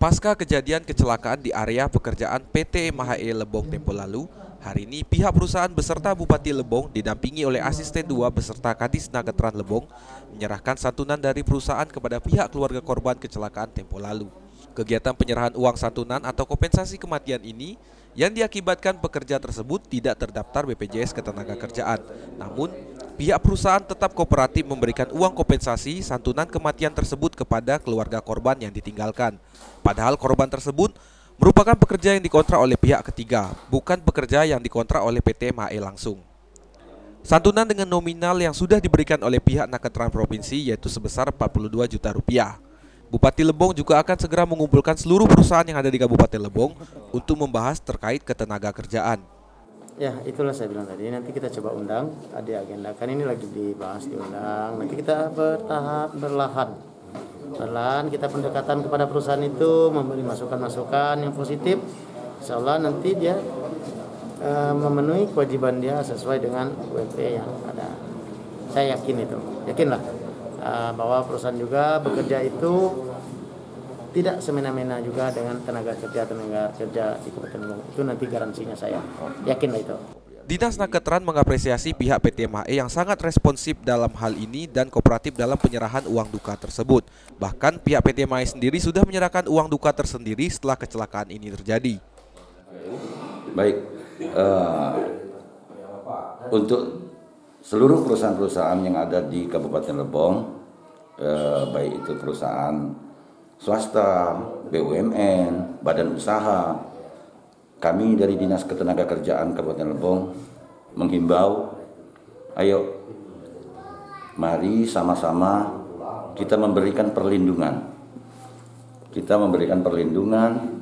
Pasca kejadian kecelakaan di area pekerjaan PT MHE Lebong tempo lalu, hari ini pihak perusahaan beserta Bupati Lebong didampingi oleh Asisten 2 beserta Kadis Nagetran Lebong menyerahkan santunan dari perusahaan kepada pihak keluarga korban kecelakaan tempo lalu. Kegiatan penyerahan uang santunan atau kompensasi kematian ini yang diakibatkan pekerja tersebut tidak terdaftar BPJS Ketenagakerjaan. Namun, pihak perusahaan tetap kooperatif memberikan uang kompensasi santunan kematian tersebut kepada keluarga korban yang ditinggalkan. Padahal korban tersebut merupakan pekerja yang dikontrak oleh pihak ketiga, bukan pekerja yang dikontrak oleh PT MHE langsung. Santunan dengan nominal yang sudah diberikan oleh pihak Nagetran Provinsi yaitu sebesar Rp42 juta. Bupati Lebong juga akan segera mengumpulkan seluruh perusahaan yang ada di Kabupaten Lebong untuk membahas terkait ketenagakerjaan. Ya, itulah saya bilang tadi, nanti kita coba undang, ada agenda, kan ini lagi dibahas diundang, nanti kita bertahap, berlahan kita pendekatan kepada perusahaan itu, memberi masukan-masukan yang positif, insya Allah nanti dia memenuhi kewajiban dia sesuai dengan UMP yang ada. Saya yakin itu, yakinlah bahwa perusahaan juga bekerja itu tidak semena-mena juga dengan tenaga kerja di Kabupaten Lebong. Itu nanti garansinya saya, yakinlah itu. Dinas Nagetran mengapresiasi pihak PT MHE yang sangat responsif dalam hal ini dan kooperatif dalam penyerahan uang duka tersebut. Bahkan pihak PT MHE sendiri sudah menyerahkan uang duka tersendiri setelah kecelakaan ini terjadi. Baik, untuk seluruh perusahaan-perusahaan yang ada di Kabupaten Lebong, baik itu perusahaan swasta, BUMN, badan usaha, kami dari Dinas Ketenagakerjaan Kabupaten Lebong menghimbau, ayo mari sama-sama kita memberikan perlindungan. Kita memberikan perlindungan,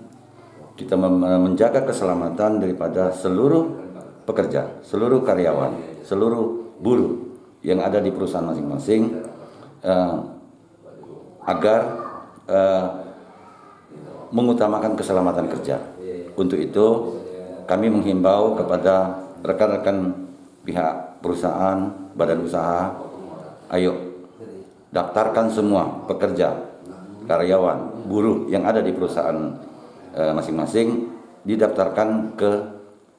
kita menjaga keselamatan daripada seluruh pekerja, seluruh karyawan, seluruh buruh yang ada di perusahaan masing-masing, agar mengutamakan keselamatan kerja. Untuk itu kami menghimbau kepada rekan-rekan pihak perusahaan, badan usaha, ayo daftarkan semua pekerja, karyawan, buruh yang ada di perusahaan masing-masing, didaftarkan ke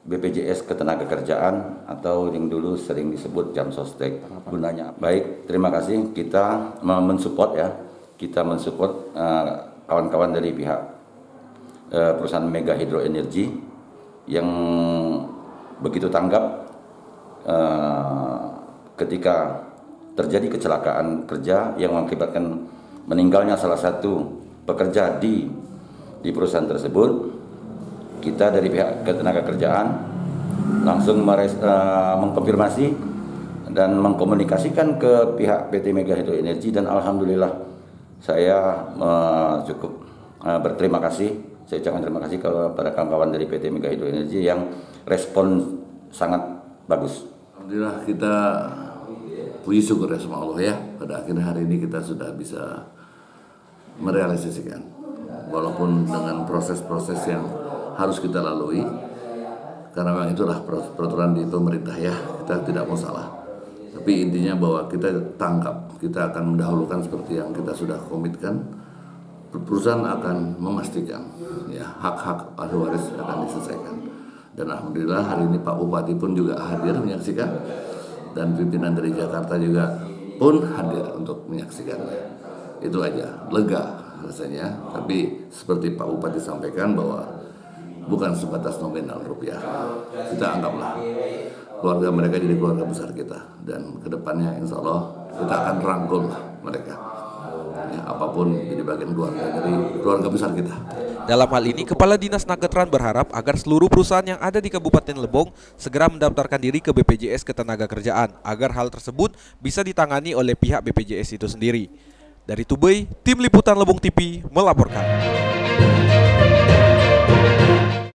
BPJS Ketenagakerjaan atau yang dulu sering disebut jam sostek. Gunanya baik, terima kasih, kita mensupport ya, kita mensupport kawan-kawan dari pihak perusahaan Mega Hydro Energy yang begitu tanggap ketika terjadi kecelakaan kerja yang mengakibatkan meninggalnya salah satu pekerja di perusahaan tersebut. Kita dari pihak Ketenagakerjaan langsung mengkonfirmasi dan mengkomunikasikan ke pihak PT Mega Hydro Energy, dan alhamdulillah saya cukup berterima kasih. Saya ucapkan terima kasih kepada kawan-kawan dari PT Mega Hydro Energy yang respon sangat bagus. Alhamdulillah, kita puji syukur ya sama Allah ya, pada akhirnya hari ini kita sudah bisa merealisasikan, walaupun dengan proses-proses yang harus kita lalui, karena memang itulah peraturan di pemerintah ya, kita tidak mau salah. Tapi intinya bahwa kita tangkap, kita akan mendahulukan seperti yang kita sudah komitkan. Perusahaan akan memastikan ya hak-hak ahli waris akan diselesaikan. Dan alhamdulillah hari ini Pak Bupati pun juga hadir menyaksikan, dan pimpinan dari Jakarta juga pun hadir untuk menyaksikannya. Itu aja, lega rasanya. Tapi seperti Pak Bupati sampaikan bahwa bukan sebatas nominal rupiah. Kita anggaplah keluarga mereka jadi keluarga besar kita, dan kedepannya insya Allah kita akan rangkul mereka. Ya, apapun jadi bagian keluarga dari keluarga besar kita. Dalam hal ini, Kepala Dinas Nagetran berharap agar seluruh perusahaan yang ada di Kabupaten Lebong segera mendaftarkan diri ke BPJS Ketenagakerjaan agar hal tersebut bisa ditangani oleh pihak BPJS itu sendiri. Dari Tubei, Tim Liputan Lebong TV melaporkan.